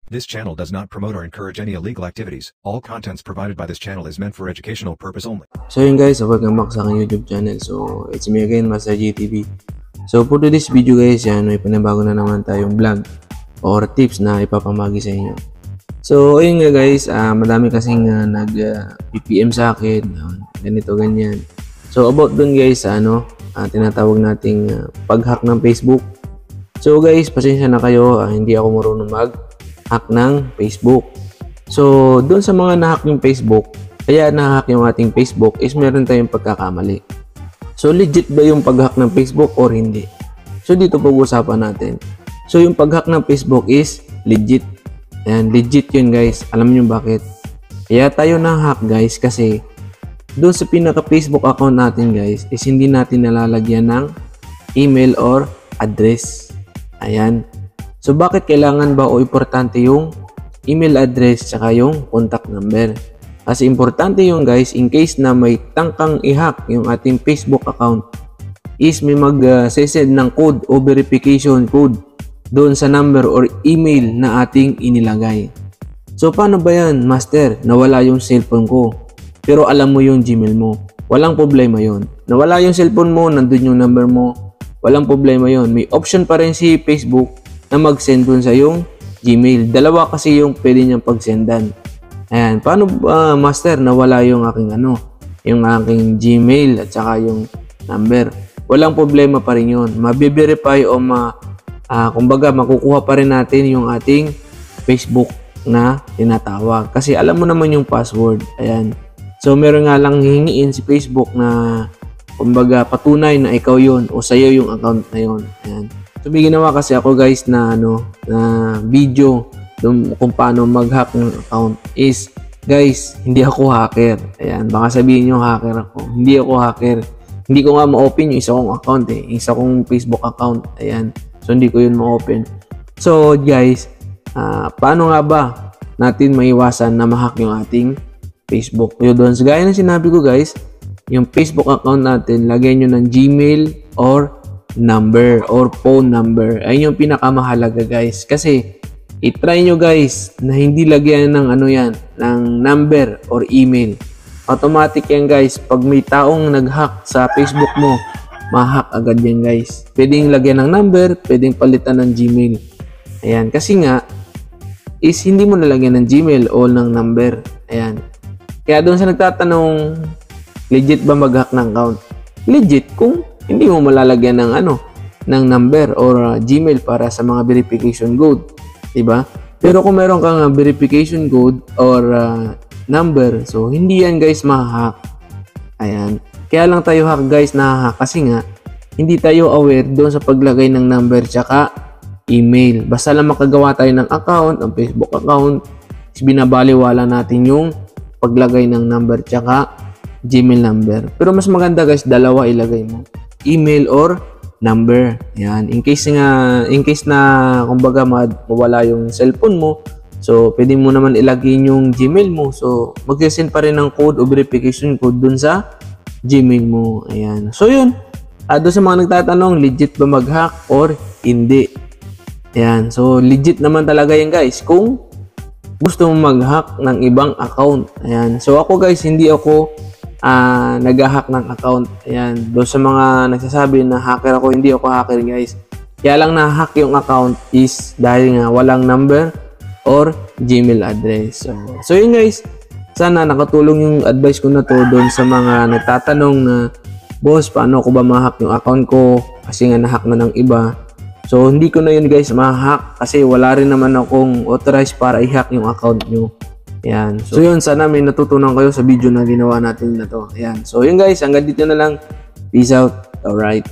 This channel does not promote or encourage any illegal activities. All contents provided by this channel is meant for educational purpose only. So yun guys, welcome back sa aking YouTube channel. So it's me again, Master GTV. So for today's video guys, yan, may panabago na naman tayong vlog or tips na ipapamagi sa inyo. So ayun nga guys, madami kasing nag-PPM sa akin, ganito ganyan. So about dun guys, tinatawag nating pag-hack ng Facebook. So guys, pasensya na kayo, hindi ako marunong mag-hack ng Facebook. So dun sa mga na-hack yung Facebook, kaya na-hack yung ating Facebook is meron tayong pagkakamali. So legit ba yung pag-hack ng Facebook or hindi? So dito pag-usapan natin. So yung pag-hack ng Facebook is legit. Ayan, legit yun guys. Alam niyo bakit? Kaya tayo na-hack guys kasi doon sa pinaka-Facebook account natin guys is hindi natin nalalagyan ng email or address. Ayan. So bakit kailangan ba o importante yung email address tsaka yung contact number? Kasi importante yung guys in case na may tangkang i-hack yung ating Facebook account is may mag-send ng code o verification code doon sa number or email na ating inilagay. So paano ba yan, Master? Nawala yung cellphone ko pero alam mo yung Gmail mo. Walang problema yon. Nawala yung cellphone mo, nandun yung number mo. Walang problema yon. May option pa rin si Facebook na mag-send dun sa yung Gmail. Dalawa kasi yung pwede niyang pag-sendan. Ayan. Paano ba, Master? Nawala yung aking yung aking Gmail at saka yung number. Walang problema pa rin yun. Mabiverify o kumbaga makukuha pa rin natin yung ating Facebook na tinatawag. Kasi alam mo naman yung password. Ayan. So meron nga lang hihingiin si Facebook na kumbaga patunay na ikaw yon o sa'yo yung account na yon. Ayan. So may ginawa kasi ako guys na na video kung paano mag-hack ng account is guys, hindi ako hacker. Ayan, baka sabihin niyo hacker ako. Hindi ako hacker. Hindi ko nga ma-open yung isa kong account isa kong Facebook account. Ayan. So hindi ko yun ma-open. So guys, paano nga ba natin maiwasan na ma-hack yung ating Facebook? Yun doon. So gaya ng sinabi ko guys, yung Facebook account natin, lagyan nyo ng Gmail or number or phone number. Ayun yung pinakamahalaga guys. Kasi i-try nyo guys na hindi lagyan ng ng number or email. Automatic yan guys. Pag may taong nag-hack sa Facebook mo, ma-hack agad yan guys. Pwedeng lagyan ng number, pwedeng palitan ng Gmail. Ayan. Kasi nga, is hindi mo nalagyan ng Gmail o ng number. Ayan. Kaya doon sa nagtatanong, legit ba mag-hack ng account? Legit kung hindi mo malalagyan ng ng number or Gmail para sa mga verification code, 'di ba? Pero kung meron kang verification code or number, so hindi yan guys ma-hack. Ayan. Kaya lang tayo hack guys na-hack kasi nga hindi tayo aware doon sa paglagay ng number tsaka email. Basta lang makagawa tayo ng account, ang Facebook account, binabaliwala natin yung paglagay ng number tsaka Gmail number. Pero mas maganda guys, dalawa ilagay mo. Email or number. Yan. In case na kumbaga mawala yung cellphone mo, so pwede mo naman ilagay yung Gmail mo. So mag-send pa rin ng code o verification code dun sa Gmail mo. Ayan. So yun. Doon sa mga nagtatanong, legit ba mag-hack or hindi? Ayan. So legit naman talaga yan guys. Kung gusto mo mag-hack ng ibang account. Ayan. So ako guys, hindi ako nag-hack ng account. Ayan. Doon sa mga nagsasabi na hacker ako, hindi ako hacker guys. Kaya lang na-hack yung account is dahil nga walang number or Gmail address. So yun guys. Sana nakatulong yung advice ko na to doon sa mga nagtatanong na, boss, paano ko ba ma-hack yung account ko? Kasi nga na-hack na ng iba. So hindi ko na yun guys ma-hack kasi wala rin naman akong authorized para i-hack yung account nyo. Ayan. So yun, sana may natutunan kayo sa video na ginawa natin na to. Ayan. So yun guys, hanggang dito na lang. Peace out. Alright.